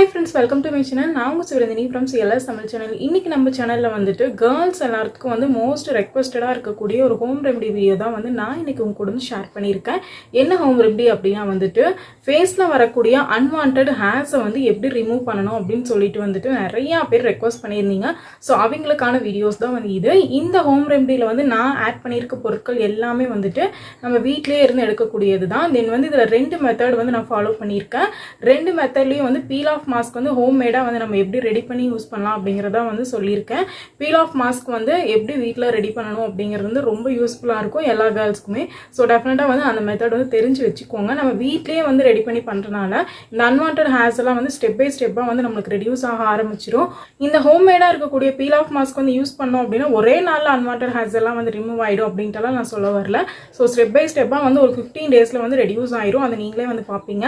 Hi friends, welcome to my channel. நான் உங்க சுரந்தினி from CLS Tamil channel. இன்னைக்கு நம்ம சேனல்ல வந்துட்டு girls எல்லாருக்கும் வந்து most requestedா இருக்கக்கூடிய ஒரு ஹோம் ரெமெடி வீடியோ தான் வந்து நான் இன்னைக்கு உங்க கூட ஷேர் பண்ணியிருக்கேன். என்ன ஹோம் ரெமெடி அப்படினா வந்துட்டு ஃபேஸ்ல வரக்கூடிய unwanted hairs வந்து எப்படி ரிமூவ் பண்ணனும் அப்படினு சொல்லிட்டு வந்துட்டு நிறைய பேர் ரெக்வெஸ்ட் பண்ணிருந்தீங்க. சோ அவங்களுக்கான வீடியோஸ் தான் வந்து இது. இந்த ஹோம் ரெமெடில வந்து நான் ஆட் பண்ணியிருக்க பொருட்கள் எல்லாமே வந்துட்டு நம்ம வீட்லயே இருந்து எடுக்கக்கூடியது தான். தென் வந்து இதுல ரெண்டு மெத்தட் வந்து நான் ஃபாலோ பண்ணியிருக்கேன். ரெண்டு மெத்தட்லயும் வந்து பீல் ஆஃப் மாஸ்க் வந்து ஹோம் மேடா வந்து நம்ம எப்படி ரெடி பண்ணி யூஸ் பண்ணலாம் அப்படிங்கறத வந்து சொல்லியிருக்கேன். பீல் ஆஃப் மாஸ்க் வந்து எப்படி வீட்ல ரெடி பண்ணனும் அப்படிங்கிறது வந்து ரொம்ப யூஸ்ஃபுல்லா இருக்கும் எல்லா गर्ल्सக்குமே. சோ டெஃபினட்டா வந்து அந்த மெத்தட் வந்து தெரிஞ்சு வெச்சுக்கோங்க. நம்ம வீட்லயே வந்து ரெடி பண்ணி பண்றனால இந்த unwanted hairs எல்லாம் வந்து ஸ்டெப் பை ஸ்டெப்பா வந்து நமக்கு ரெடியூஸ் ஆக ஆரம்பிச்சிரும். இந்த ஹோம் மேடா இருக்கக்கூடிய பீல் ஆஃப் மாஸ்க் வந்து யூஸ் பண்ணோம் அப்படினா ஒரே நாள்ல unwanted hairs எல்லாம் வந்து ரிமூவ் ஆயிடும் அப்படின்ட்டலாம் நான் சொல்ல வரல. சோ ஸ்டெப் பை ஸ்டெப்பா வந்து ஒரு 15 டேஸ்ல வந்து ரெடியூஸ் ஆயிரும். அத நீங்களே வந்து பாப்பீங்க.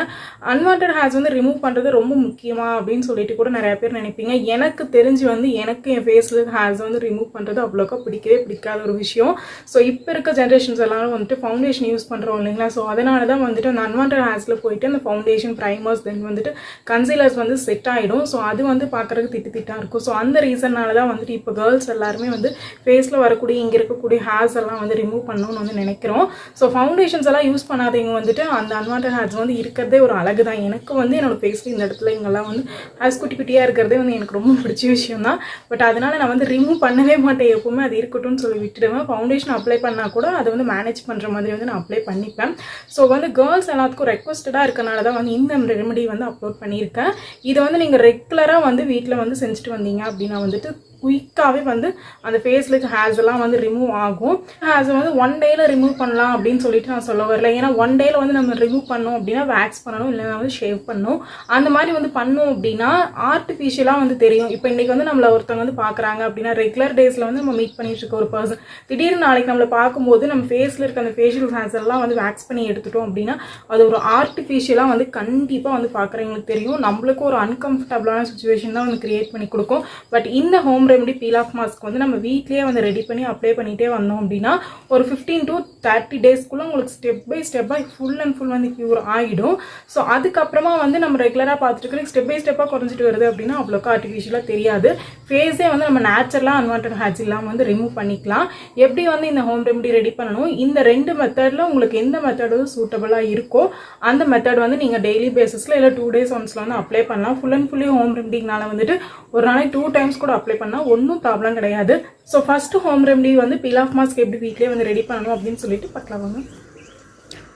unwanted hairs வந்து ரிமூவ் பண்றது ரொம்ப முக்கியமா அப்படின்னு சொல்லிட்டு கூட நிறைய பேர் நினைப்பீங்க. எனக்கு தெரிஞ்சு வந்து எனக்கு என் ஃபேஸ்ல ஹேர்ஸ் வந்து ரிமூவ் பண்றது அவ்வளோக்கா பிடிக்காத ஒரு விஷயம். ஸோ இப்போ இருக்க ஜென்ரேஷன்ஸ் எல்லாரும் வந்துட்டு ஃபவுண்டேஷன் யூஸ் பண்றோம் இல்லைங்களா. ஸோ அதனால தான் வந்துட்டு அந்த அன்வான்டட் ஹேர்ஸ்ல போயிட்டு அந்த ஃபவுண்டேஷன் ப்ரைமர்ஸ் தென் வந்துட்டு கன்சீலர்ஸ் வந்து செட் ஆயிடும். ஸோ அது வந்து பார்க்கறதுக்கு திட்டா இருக்கும். ஸோ அந்த ரீசன்னால தான் வந்துட்டு இப்போ கேர்ள்ஸ் எல்லாருமே வந்து ஃபேஸ்ல வரக்கூடிய இங்க இருக்கக்கூடிய ஹேர்ஸ் எல்லாம் வந்து ரிமூவ் பண்ணணும்னு வந்து நினைக்கிறோம். ஸோ ஃபவுண்டேஷன்ஸ் எல்லாம் யூஸ் பண்ணாதவங்க வந்துட்டு அந்த அன்வான்டட் ஹேர்ஸ் வந்து இருக்கிறதே ஒரு அழகு தான். எனக்கு வந்து என்னோட ஃபேஸ்ல இந்த இடத்துல இங்கெல்லாம் வந்து ஹேர்ஸ் குட்டி குட்டியா இருக்கிறதே வந்து எனக்கு ரொம்ப பிடிச்ச விஷயம் தான். பட் அதனால நான் வந்து ரிமூவ் பண்ணவே மாட்டேன். எப்பவுமே அது இருக்கட்டும்னு சொல்லி விட்டுடுவேன். ஃபவுண்டேஷன் அப்ளை பண்ணா கூட அதை வந்து மேனேஜ் பண்ற மாதிரி வந்து நான் அப்ளை பண்ணிப்பேன். ஸோ வந்து கேர்ள்ஸ் எல்லாத்துக்கும் ரெக்வஸ்டடா இருக்கனால தான் வந்து இந்த ரெமெடி வந்து அப்லோட் பண்ணியிருக்கேன். இதை வந்து நீங்க ரெகுலரா வந்து வீட்டில் வந்து செஞ்சுட்டு வந்தீங்க அப்படின்னா வந்துட்டு குயிக்காகவே வந்து அந்த ஃபேஸில் ஹேர்ஸ் எல்லாம் வந்து ரிமூவ் ஆகும். ஹேர்ஸ் வந்து ஒன் டேல ரிமூவ் பண்ணலாம் அப்படின்னு சொல்லிட்டு நான் சொல்ல வரல. ஏன்னா ஒன் டேல வந்து நம்ம ரிமூவ் பண்ணோம் அப்படின்னா வேக்ஸ் பண்ணணும், இல்லைன்னா வந்து ஷேவ் பண்ணணும். அந்த மாதிரி வந்து பண்ணோம் அப்படின்னா ஆர்டிஃபிஷியலாக வந்து தெரியும். இப்போ இன்னைக்கு வந்து நம்மளை ஒருத்தவங்க வந்து பார்க்குறாங்க அப்படின்னா ரெகுலர் டேஸில் வந்து நம்ம மீட் பண்ணிட்டு இருக்க ஒரு பர்சன் திடீர்னு நாளைக்கு நம்மளை பார்க்கும்போது நம்ம ஃபேஸில் இருக்க அந்த ஃபேஷியல் ஹேர்ஸ் எல்லாம் வந்து வேக்ஸ் பண்ணி எடுத்துட்டோம் அப்படின்னா அது ஒரு ஆர்டிஃபிஷியலாக வந்து கண்டிப்பாக வந்து பார்க்குறவங்களுக்கு தெரியும். நம்மளுக்கு ஒரு அன்கம்ஃபர்டபுளான சுச்சுவேஷன் தான் வந்து கிரியேட் பண்ணி கொடுக்கும். பட் இந்த home remedy feel off mask வந்து நம்ம வீட்லயே வந்து ரெடி பண்ணி அப்ளை பண்ணிட்டே வந்தோம் அப்படின்னா ஒரு 15 to 30 டேஸ்க்குள்ள உங்களுக்கு ஸ்டெப் பை ஸ்டெப்பா ஃபுல் அண்ட் ஃபுல் வந்து கியூர் ஆகிடும். ஸோ அதுக்கப்புறமா வந்து நம்ம ரெகுலராக பார்த்துட்டு ஸ்டெப் பை ஸ்டெப்பாக குறைஞ்சிட்டு வருது அப்படின்னா அவ்வளோக்கா ஆர்டிஃபிஷியலாக தெரியாது. ஃபேஸே வந்து நம்ம நேச்சுரலாக அன்வான்டட் ஹேர்ஸ் இல்லாமல் வந்து ரிமூவ் பண்ணிக்கலாம். எப்படி வந்து இந்த ஹோம் ரெமெடி ரெடி பண்ணணும், இந்த ரெண்டு மெத்தடில் உங்களுக்கு எந்த மெத்தட் வந்து சூட்டபிளாக இருக்கோ அந்த மெத்தட் வந்து நீங்கள் டெய்லி பேசிஸில் இல்லை 2 days ஒன்ஸில் வந்து அப்ளை பண்ணலாம். ஃபுல் அண்ட் ஃபுல்லி ஹோம் ரெமெடினால வந்துட்டு ஒரு நாளைக்கு 2 times கூட அப்ளை பண்ணால் ஒன்றும் ப்ராப்ளம் கிடையாது. ஸோ ஃபர்ஸ்ட் ஹோம் ரெமெடி வந்து பீல் ஆஃப் மாஸ்க் எப்படி வீட்லேயே வந்து ரெடி பண்ணணும் அப்படின்னு சொல்லிட்டு பார்க்கலாம் வாங்க.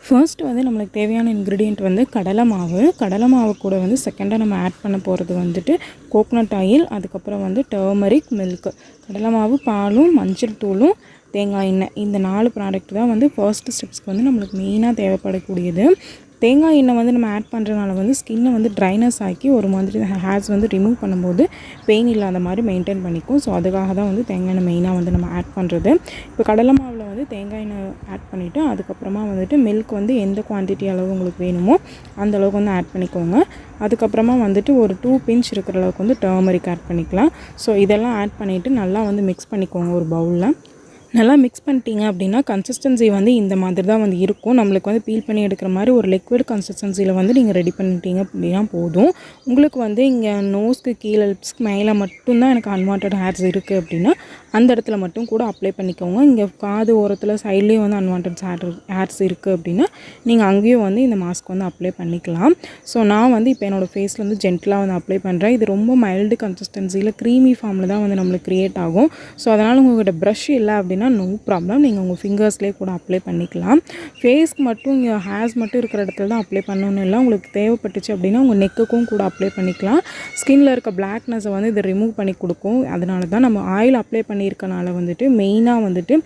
ஃபர்ஸ்ட் வந்து நம்மளுக்கு தேவையான இன்க்ரீடியண்ட் வந்து கடலை மாவு கூட வந்து செகண்டாக நம்ம ஆட் பண்ண போகிறது வந்துட்டு கோகோனட் ஆயில், அதுக்கப்புறம் வந்து டர்மரிக் மில்க், கடலை மாவு, பாலும், மஞ்சள் தூளும், தேங்காய் எண்ணெய். இந்த 4 ப்ராடக்ட் தான் வந்து ஃபர்ஸ்ட் ஸ்டெப்ஸ்க்கு வந்து நம்மளுக்கு மெயினாக தேவைப்படக்கூடியது. தேங்காய் எண்ணெய் வந்து நம்ம ஆட் பண்ணுறதுனால வந்து ஸ்கின்னை வந்து ட்ரைனஸ் ஆக்கி ஒரு மாதிரி ஹேர்ஸ் வந்து ரிமூவ் பண்ணும்போது பெயின் இல்லாத மாதிரி மெயின்டைன் பண்ணிக்கும். ஸோ அதுக்காக தான் வந்து தேங்காய் எண்ணெய் மெயினாக வந்து நம்ம ஆட் பண்ணுறது. இப்போ கடலை மாவில் வந்து தேங்காய் எண்ணெய் ஆட் பண்ணிவிட்டு அதுக்கப்புறமா வந்துட்டு மில்க் வந்து எந்த குவான்டிட்டி அளவு உங்களுக்கு வேணுமோ அந்த அளவுக்கு வந்து ஆட் பண்ணிக்கோங்க. அதுக்கப்புறமா வந்துட்டு ஒரு 2 pinch இருக்கிற அளவுக்கு வந்து டர்மரிக் ஆட் பண்ணிக்கலாம். ஸோ இதெல்லாம் ஆட் பண்ணிவிட்டு நல்லா வந்து மிக்ஸ் பண்ணிக்கோங்க. ஒரு பவுலில் நல்லா மிக்ஸ் பண்ணிட்டீங்க அப்படின்னா கன்சிஸ்டன்சி வந்து இந்த மாதிரி தான் வந்து இருக்கும். நம்மளுக்கு வந்து பீல் பண்ணி எடுக்கிற மாதிரி ஒரு லிக்விட் கன்சிஸ்டன்சியில் வந்து நீங்கள் ரெடி பண்ணிட்டீங்க அப்படின்னா போதும். உங்களுக்கு வந்து இங்கே நோஸ்க்கு கீழே லிப்ஸ்க்கு மேலே மட்டும்தான் எனக்கு அன்வான்டட் ஹேர்ஸ் இருக்குது அப்படின்னா அந்த இடத்துல மட்டும் கூட அப்ளை பண்ணிக்கோங்க. இங்கே காது ஓரத்தில் சைட்லேயும் வந்து அன்வான்டட் ஹேர்ஸ் இருக்குது அப்படின்னா நீங்கள் அங்கேயும் வந்து இந்த மாஸ்க் வந்து அப்ளை பண்ணிக்கலாம். ஸோ நான் வந்து இப்போ என்னோடய ஃபேஸில் வந்து ஜென்டலாக வந்து அப்ளை பண்ணுறேன். இது ரொம்ப மைல்டு கன்சிஸ்டன்சியில் க்ரீமி ஃபார்மில் தான் வந்து நம்மளுக்கு க்ரியேட் ஆகும். ஸோ அதனால் உங்கள்கிட்ட ப்ரஷ் இல்லை அப்படின்னா நோ ப்ராப்ளம், நீங்கள் உங்கள் ஃபிங்கர்ஸ்லேயே கூட அப்ளை பண்ணிக்கலாம். ஃபேஸ்க்கு மட்டும் இங்கே ஹேர்ஸ் மட்டும் இருக்கிற இடத்துல தான் அப்ளை பண்ணணும்னு இல்லை. உங்களுக்கு தேவைப்பட்டுச்சு அப்படின்னா உங்கள் நெக்குக்கும் கூட அப்ளை பண்ணிக்கலாம். ஸ்கின்னில் இருக்க பிளாக்னஸை வந்து இதை ரிமூவ் பண்ணி கொடுக்கும். அதனால தான் நம்ம ஆயில் அப்ளை பண்ணியிருக்கனால வந்துட்டு மெயினாக வந்துட்டு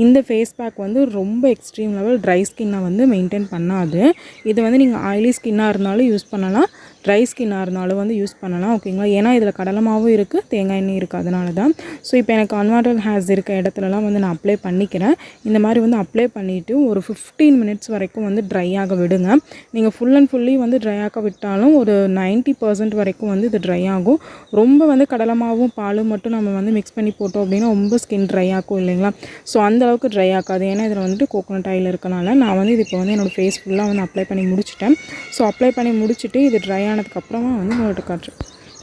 இந்த ஃபேஸ் பேக் வந்து ரொம்ப எக்ஸ்ட்ரீம் லெவல் ட்ரை ஸ்கின்னை வந்து மெயின்டைன் பண்ணாது. இது வந்து நீங்கள் ஆயிலி ஸ்கின்னாக இருந்தாலும் யூஸ் பண்ணலாம், ட்ரை ஸ்கின்னாக இருந்தாலும் வந்து யூஸ் பண்ணலாம். ஓகேங்களா. ஏன்னா இதில் கடலை மாவும் இருக்குது, தேங்காய் எண்ணெயும் இருக்குது. அதனால தான். ஸோ இப்போ எனக்கு அன்வான்டட் ஹேர்ஸ் இருக்க இடத்துலலாம் வந்து நான் அப்ளை பண்ணிக்கிறேன். இந்த மாதிரி வந்து அப்ளை பண்ணிவிட்டு ஒரு 15 minutes வரைக்கும் வந்து ட்ரை ஆக விடுங்க. நீங்கள் ஃபுல் அண்ட் ஃபுல்லி வந்து ட்ரை ஆக விட்டாலும் ஒரு 90% வரைக்கும் வந்து இது ட்ரை ஆகும். ரொம்ப வந்து கடலை மாவும் பாலும் மட்டும் நம்ம வந்து மிக்ஸ் பண்ணி போட்டோம் அப்படின்னா ரொம்ப ஸ்கின் ட்ரை ஆகும் இல்லைங்களா. ஸோ அந்தளவுக்கு ட்ரை ஆகாது. ஏன்னா இதில் வந்துட்டு கோகோனட் ஆயில் இருக்கனால நான் வந்து இது இப்போ வந்து என்னோடய ஃபேஸ் ஃபுல்லாக வந்து அப்ளை பண்ணி முடிச்சிட்டேன். ஸோ அப்ளை பண்ணி முடிச்சுட்டு இது ட்ரை ஆனதுக்கப்புறமா வந்து உங்கள்கிட்ட காட்டுறேன்.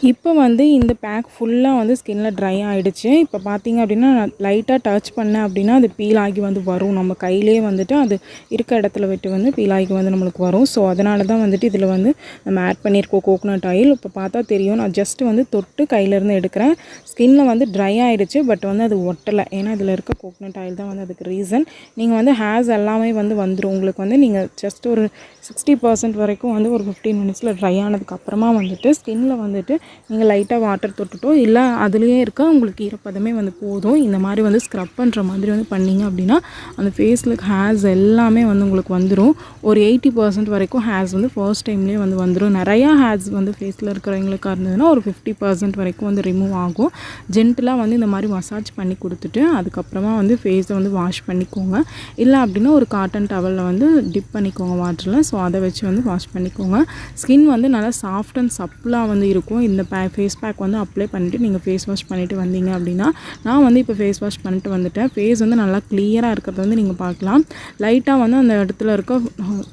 இப்போ வந்து இந்த பேக் ஃபுல்லாக வந்து ஸ்கின்னில் ட்ரை ஆகிடுச்சு. இப்போ பார்த்திங்க அப்படின்னா லைட்டாக டச் பண்ணேன் அப்படின்னா அது பீல் ஆகி வந்து வரும். நம்ம கையிலே வந்துட்டு அது இருக்க இடத்துல விட்டு வந்து பீல் ஆகி வந்து நம்மளுக்கு வரும். ஸோ அதனால தான் வந்துட்டு இதில் வந்து நம்ம ஆட் பண்ணியிருக்கோம் கோகோனட் ஆயில். இப்போ பார்த்தா தெரியும், நான் ஜஸ்ட்டு வந்து தொட்டு கையிலேருந்து எடுக்கிறேன். ஸ்கின்னில் வந்து ட்ரை ஆகிடுச்சு, பட் வந்து அது ஒட்டலை. ஏன்னா இதில் இருக்க கோகோனட் ஆயில் தான் வந்து அதுக்கு ரீசன். நீங்கள் வந்து ஹேர்ஸ் எல்லாமே வந்து வந்துடும். உங்களுக்கு வந்து நீங்கள் ஜஸ்ட் ஒரு 60% வரைக்கும் வந்து ஒரு 15 மினிட்ஸில் ட்ரை ஆனதுக்கப்புறமா வந்துட்டு ஸ்கின்னில் வந்துட்டு நீங்கள் லைட்டாக வாட்டர் தொட்டுட்டோ இல்லை அதுலேயே இருக்க உங்களுக்கு ஈரப்பதமே வந்து போதும். இந்த மாதிரி வந்து ஸ்க்ரப் பண்ணுற மாதிரி வந்து பண்ணிங்க அப்படின்னா அந்த ஃபேஸில் ஹேர்ஸ் எல்லாமே வந்து உங்களுக்கு வந்துடும். ஒரு 80% வரைக்கும் ஹேர்ஸ் வந்து ஃபர்ஸ்ட் டைம்லேயே வந்து வந்துடும். நிறையா ஹேர்ஸ் வந்து ஃபேஸில் இருக்கிறவங்களுக்காக இருந்ததுன்னா ஒரு 50% வரைக்கும் வந்து ரிமூவ் ஆகும். ஜென்டலாக வந்து இந்த மாதிரி மசாஜ் பண்ணி கொடுத்துட்டு அதுக்கப்புறமா வந்து ஃபேஸை வந்து வாஷ் பண்ணிக்கோங்க. இல்லை அப்படின்னா ஒரு காட்டன் டவலில் வந்து டிப் பண்ணிக்கோங்க வாட்டரில். ஸோ அதை வச்சு வந்து வாஷ் பண்ணிக்கோங்க. ஸ்கின் வந்து நல்லா சாஃப்ட் அண்ட் சப்பிளாக வந்து இருக்கும். இந்த ஃபேஸ் பேக் வந்து அப்ளை பண்ணிவிட்டு நீங்கள் ஃபேஸ் வாஷ் பண்ணிவிட்டு வந்தீங்க அப்படின்னா, நான் வந்து இப்போ ஃபேஸ் வாஷ் பண்ணிட்டு வந்துட்டேன். ஃபேஸ் வந்து நல்லா கிளியராக இருக்கிறத வந்து நீங்கள் பார்க்கலாம். லைட்டாக வந்து அந்த இடத்துல இருக்க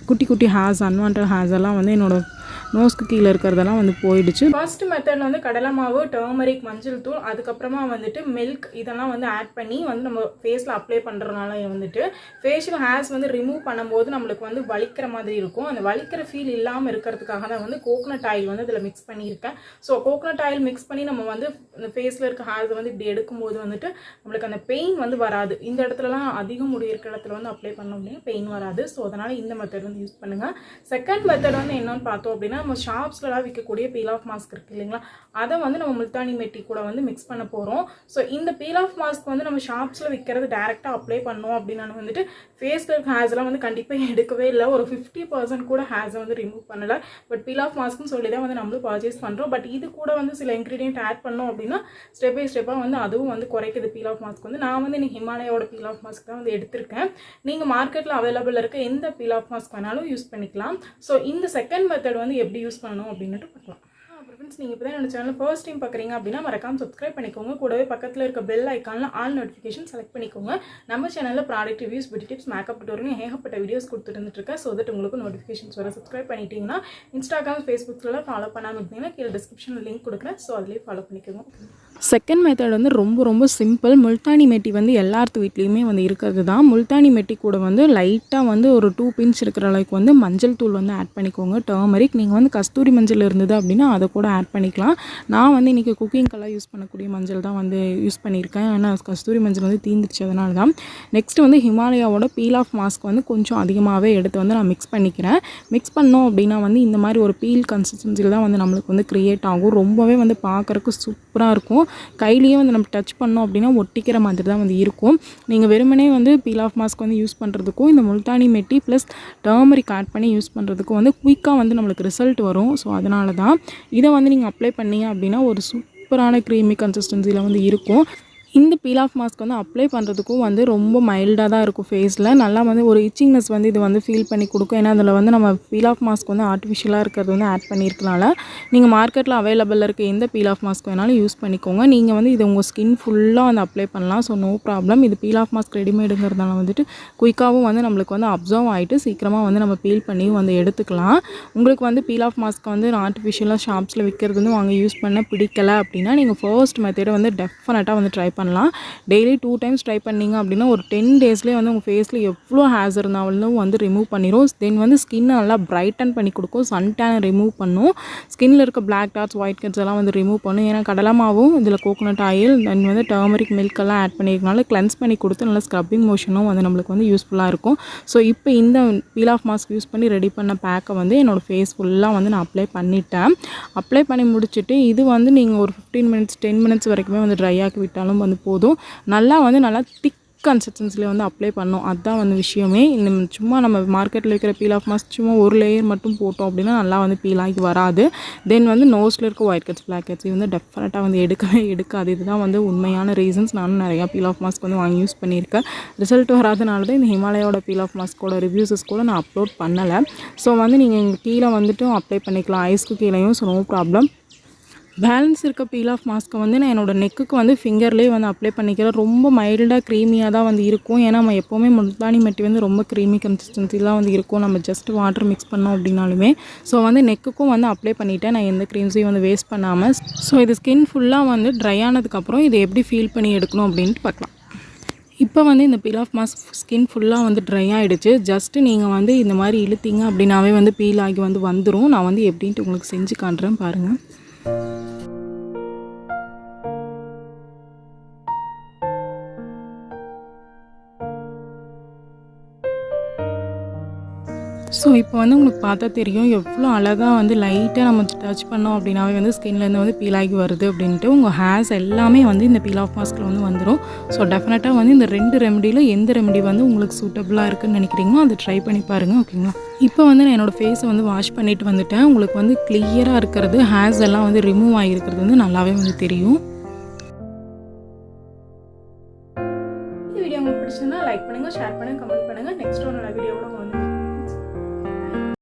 குட்டி குட்டி ஹேர்ஸ், அன்வான்ட் ஹேர்ஸ் எல்லாம் வந்து என்னோடய நோஸ்க்கு கீழே இருக்கிறதெல்லாம் வந்து போயிடுச்சு. ஃபர்ஸ்ட் மெத்தட் வந்து கடலை மாவு, டர்மரிக், மஞ்சள் தூள், அதுக்கப்புறமா வந்துட்டு மில்க் இதெல்லாம் வந்து ஆட் பண்ணி வந்து நம்ம ஃபேஸில் அப்ளை பண்ணுறதுனால வந்துட்டு ஃபேஷியல் ஹேர்ஸ் வந்து ரிமூவ் பண்ணும்போது நம்மளுக்கு வந்து வலிக்கிற மாதிரி இருக்கும். அந்த வலிக்கிற ஃபீல் இல்லாமல் இருக்கிறதுக்காக தான் வந்து கோகோனட் ஆயில் வந்து இதில் மிக்ஸ் பண்ணியிருக்கேன். ஸோ கோகோனட் ஆயில் மிக்ஸ் பண்ணி நம்ம வந்து இந்த ஃபேஸில் இருக்க ஹேர்ஸ் வந்து இப்படி எடுக்கும்போது வந்துட்டு நம்மளுக்கு அந்த பெயின் வந்து வராது. இந்த இடத்துலலாம் அதிகம் முடி இருக்கிற இடத்துல வந்து அப்ளை பண்ணோம் அப்படின்னா பெயின் வராது. ஸோ அதனால் இந்த மெத்தட் வந்து யூஸ் பண்ணுங்கள். செகண்ட் மெத்தட் வந்து என்னன்னு பார்த்தோம் அப்படின்னா, நம்ம ஷாப்ஸ்லாம் விற்கக்கூடிய பீல் ஆஃப் மாஸ்க் இருக்குது இல்லைங்களா, அதை வந்து நம்ம முல்தானி மெட்டி கூட வந்து மிக்ஸ் பண்ண போகிறோம். ஸோ இந்த பீல் ஆஃப் மாஸ்க் வந்து நம்ம ஷாப்ஸில் விற்கிறது டேரெக்டாக அப்ளை பண்ணோம் அப்படின்னு நான் வந்துட்டு ஃபேஸில் இருக்க ஹேர்ஸ்லாம் வந்து கண்டிப்பாக எடுக்கவே இல்லை. ஒரு 50% கூட ஹேர்ஸை வந்து ரிமூவ் பண்ணலை. பட் பீல் ஆஃப் மாஸ்க்னு சொல்லி தான் வந்து நம்மளும் பர்ச்சேஸ் பண்ணுறோம். பட் இது கூட வந்து சில இன்க்ரீடியன்ட் ஆட் பண்ணோம் அப்படின்னா ஸ்டெப் பை ஸ்டெப்பாக வந்து அதுவும் வந்து குறைக்குது பீல் ஆஃப் மாஸ்க் வந்து. நான் வந்து இன்னைக்கு ஹிமாலயாவோட பீல் ஆஃப் மாஸ்க் தான் வந்து எடுத்திருக்கேன். நீங்கள் மார்க்கெட்டில் அவைலபிள் இருக்க எந்த பீல் ஆஃப் மாஸ்க் வேணாலும் யூஸ் பண்ணிக்கலாம். ஸோ இந்த செகண்ட் மெத்தட் வந்து எப்படி யூஸ் பண்ணணும் அப்படின்ட்டு பார்க்கலாம். ஃப்ரெண்ட்ஸ், நீங்கள் இப்போ தான் என்னோட சேனல் ஃபர்ஸ்ட் டைம் பார்க்குறீங்க அப்படின்னா மறக்காம சப்ஸ்கிரைப் பண்ணிக்கோங்க. கூடவே பக்கத்தில் இருக்க பெல் ஐக்கானில் ஆல் நோட்டிஃபிகேஷன் செலக்ட் பண்ணிக்கோங்க. நம்ம சேனலில் product reviews, beauty tips, makeup tutorial ஏகப்பட்ட வீடியோஸ் கொடுத்துருந்துருக்கேன். ஸோ தட் உங்களுக்கு நோட்டிஃபிகேஷன்ஸ் வர. சப்ஸ்கிரைப் பண்ணிட்டீங்கன்னா இன்ஸ்டாகிராம், ஃபேஸ்புக்கில் ஃபாலோ பண்ணாமல் இருந்தீங்கன்னா கீழே டிஸ்கிரிப்ஷனில் லிங்க் கொடுக்குறேன். ஸோ அதிலே ஃபாலோ பண்ணிக்கோங்க. செகண்ட் மெத்தட் வந்து ரொம்ப சிம்பிள். முல்தானி மெட்டி வந்து எல்லாத்து வீட்லேயுமே வந்து இருக்கிறது தான். முல்தானி மெட்டி கூட வந்து லைட்டாக வந்து ஒரு 2 பிஞ்ச் இருக்கிற அளவுக்கு வந்து மஞ்சள் தூள் வந்து ஆட் பண்ணிக்கோங்க. டர்மரிக் நீங்கள் வந்து கஸ்தூரி மஞ்சள் இருந்தது அப்படின்னா அதை கூட ஆட் பண்ணிக்கலாம். நான் வந்து இன்றைக்கி குக்கிங்கெல்லாம் யூஸ் பண்ணக்கூடிய மஞ்சள் தான் வந்து யூஸ் பண்ணியிருக்கேன். ஏன்னா கஸ்தூரி மஞ்சள் வந்து தீந்துருச்சு, அதனால தான். நெக்ஸ்ட்டு வந்து ஹிமாலயாவோட பீல் ஆஃப் மாஸ்க் வந்து கொஞ்சம் அதிகமாகவே எடுத்து வந்து நான் மிக்ஸ் பண்ணிக்கிறேன். மிக்ஸ் பண்ணோம் அப்படின்னா வந்து இந்த மாதிரி ஒரு பீல் கன்சிஸ்டன்சியில் தான் வந்து நம்மளுக்கு வந்து க்ரியேட் ஆகும். ரொம்பவே வந்து பார்க்குறக்கு சூப்பராக இருக்கும். கையிலேயே வந்து நம்ம டச் பண்ணோம் அப்படின்னா ஒட்டிக்கிற மாதிரி தான் வந்து இருக்கும். நீங்கள் வெறுமனே வந்து பீல் ஆஃப் மாஸ்க் வந்து யூஸ் பண்ணுறதுக்கும் இந்த முல்தானி மெட்டி ப்ளஸ் டர்மரிக் ஆட் பண்ணி யூஸ் பண்ணுறதுக்கும் வந்து குயிக்காக வந்து நம்மளுக்கு ரிசல்ட் வரும். ஸோ அதனால தான் இதை வந்து நீங்கள் அப்ளை பண்ணீங்க அப்படின்னா ஒரு சூப்பரான க்ரீமி கன்சிஸ்டன்சியில் வந்து இருக்கும். இந்த பீல் ஆஃப் மாஸ்க் வந்து அப்ளை பண்ணுறதுக்கும் வந்து ரொம்ப மைல்டாக தான் இருக்கும். ஃபேஸில் நல்லா வந்து ஒரு இச்சிங்னஸ் வந்து இது வந்து ஃபீல் பண்ணி கொடுக்கும். ஏன்னா அதில் வந்து நம்ம பீல் ஆஃப் மாஸ்க் வந்து ஆர்டிஃபிஷியலாக இருக்கிறது வந்து ஆட் பண்ணியிருக்கனால நீங்கள் மார்க்கெட்டில் அவைலபிளில் இருக்க எந்த பீல் ஆஃப் மாஸ்க் வேணாலும் யூஸ் பண்ணிக்கோங்க. நீங்கள் வந்து இது உங்கள் ஸ்கின் ஃபுல்லாக வந்து அப்ளை பண்ணலாம். So no problem. இது பீல் ஆஃப் மாஸ்க் ரெடிமேடுங்கிறதுனால வந்துட்டு குயிக்காகவும் வந்து நம்மளுக்கு வந்து அப்சர்வ் ஆகிட்டு சீக்கிரமாக வந்து நம்ம பீல் பண்ணியும் வந்து எடுத்துக்கலாம். உங்களுக்கு வந்து பீல் ஆஃப் மாஸ்க் வந்து ஆர்டிஃபிஷியலாக ஷாப்ஸில் விற்கிறது வந்து வாங்க யூஸ் பண்ண பிடிக்கலை அப்படின்னா நீங்கள் ஃபர்ஸ்ட் மெத்தடை வந்து டெஃபினட்டாக வந்து ட்ரை பண்ணலாம். டெய்லி 2 டைம்ஸ் ட்ரை பண்ணிங்க அப்படின்னா ஒரு 10 டேஸ்லேயே வந்து உங்கள் ஃபேஸில் எவ்வளோ ஹேர்ஸ் இருந்தாலும் வந்து ரிமூவ் பண்ணிடும். தென் வந்து ஸ்கின்னை நல்லா பிரைட்டன் பண்ணி கொடுக்கும். சன்டேனை ரிமூவ் பண்ணும். ஸ்கின்னில் இருக்க பிளாக் டாட்ஸ், ஒயிட் ஹெட்ஸ் எல்லாம் வந்து ரிமூவ் பண்ணும். ஏன்னா கடலை மாவும் இதில் கோகோனட் ஆயில் தென் வந்து டர்மரிக் மில்க் எல்லாம் ஆட் பண்ணியிருக்கனால கிளென்ஸ் பண்ணி கொடுத்து நல்லா ஸ்க்ரப்பிங் மோஷனும் வந்து நம்மளுக்கு வந்து யூஸ்ஃபுல்லாக இருக்கும். ஸோ இப்போ இந்த பீல் ஆஃப் மாஸ்க் யூஸ் பண்ணி ரெடி பண்ண பேக்கை வந்து என்னோடய ஃபேஸ் ஃபுல்லாக வந்து நான் அப்ளை பண்ணிட்டேன். அப்ளை பண்ணி முடிச்சுட்டு இது வந்து நீங்கள் ஒரு 15 மினிட்ஸ் 10 மினிட்ஸ் வரைக்குமே வந்து ட்ரை ஆக்கி விட்டாலும் வந்து போதும். நல்லா திக் கன்சிஸ்டன்சியில் வந்து அப்ளை பண்ணோம். அதுதான் வந்து விஷயமே. இந்த சும்மா நம்ம மார்க்கெட்டில் இருக்கிற பீல் ஆஃப் மாஸ்க் சும்மா ஒரு லேயர் மட்டும் போட்டோம் அப்படின்னா நல்லா வந்து பீல் ஆகி வராது. தென் வந்து நோஸில் இருக்க ஒயிட் ஹெட்ஸ், பிளாக் ஹெட்ஸ் இது வந்து டெஃபினட்டாக வந்து எடுக்காது. இதுதான் வந்து உண்மையான ரீசன்ஸ். நானும் நிறையா பீல் ஆஃப் மாஸ்க் வந்து வாங்கி யூஸ் பண்ணியிருக்கேன். ரிசல்ட் வராதனால தான் இந்த ஹிமாலயாவோட பீல் ஆஃப் மாஸ்க்கோட ரிவ்யூஸஸ் கூட நான் அப்லோட் பண்ணலை. ஸோ வந்து நீங்கள் இங்கே கீழே வந்துட்டு அப்ளை பண்ணிக்கலாம், ஐஸ்க்கு கீழேயும். So no problem. பேலன்ஸ் இருக்க பீல் ஆஃப் மாஸ்க்கை வந்து நான் என்னோடய நெக்குக்கு வந்து ஃபிங்கர்லேயே வந்து அப்ளை பண்ணிக்கிறேன். ரொம்ப மைல்டாக க்ரீமியாக தான் வந்து இருக்கும். ஏன்னா நம்ம எப்போவுமே முல்தானி மெட்டி வந்து ரொம்ப க்ரீமி கன்சிஸ்டன்சிலாம் வந்து இருக்கும். நம்ம ஜஸ்ட் வாட்டர் மிக்ஸ் பண்ணோம் அப்படின்னாலுமே. ஸோ வந்து நெக்குக்கும் வந்து அப்ளை பண்ணிவிட்டேன். நான் எந்த க்ரீம்ஸையும் வந்து வேஸ்ட் பண்ணாமல். ஸோ இது ஸ்கின் ஃபுல்லாக வந்து ட்ரை ஆனதுக்கப்புறம் இதை எப்படி ஃபீல் பண்ணி எடுக்கணும் அப்படின்ட்டு பார்க்கலாம். இப்போ வந்து இந்த பீல் ஆஃப் மாஸ்க் ஸ்கின் ஃபுல்லாக வந்து ட்ரை ஆகிடுச்சு. ஜஸ்ட்டு நீங்கள் வந்து இந்த மாதிரி இழுத்தீங்க அப்படின்னாவே வந்து பீல் ஆகி வந்து வந்துடும். நான் வந்து எப்படின்ட்டு உங்களுக்கு செஞ்சு காட்டுறேன் பாருங்கள். ஸோ இப்போ வந்து உங்களுக்கு பார்த்தா தெரியும் எவ்வளோ அழகாக வந்து லைட்டாக நம்ம டச் பண்ணோம் அப்படின்னாவே வந்து ஸ்கின்லேருந்து வந்து பீல் ஆகி வருது அப்படின்ட்டு. உங்கள் ஹேர்ஸ் எல்லாமே வந்து இந்த பீல் ஆஃப் மாஸ்கில் வந்து வந்துடும். ஸோ டெஃபினட்டாக வந்து இந்த 2 ரெமடியில் எந்த ரெமடி வந்து உங்களுக்கு சூட்டபுளாக இருக்குதுன்னு நினைக்கிறீங்களோ அதை ட்ரை பண்ணி பாருங்கள். ஓகேங்களா? இப்போ வந்து நான் என்னோடய ஃபேஸை வந்து வாஷ் பண்ணிவிட்டு வந்துட்டேன். உங்களுக்கு வந்து கிளியராக இருக்கிறது, ஹேர்ஸ் எல்லாம் வந்து ரிமூவ் ஆகிருக்கிறது வந்து நல்லாவே வந்து தெரியும்.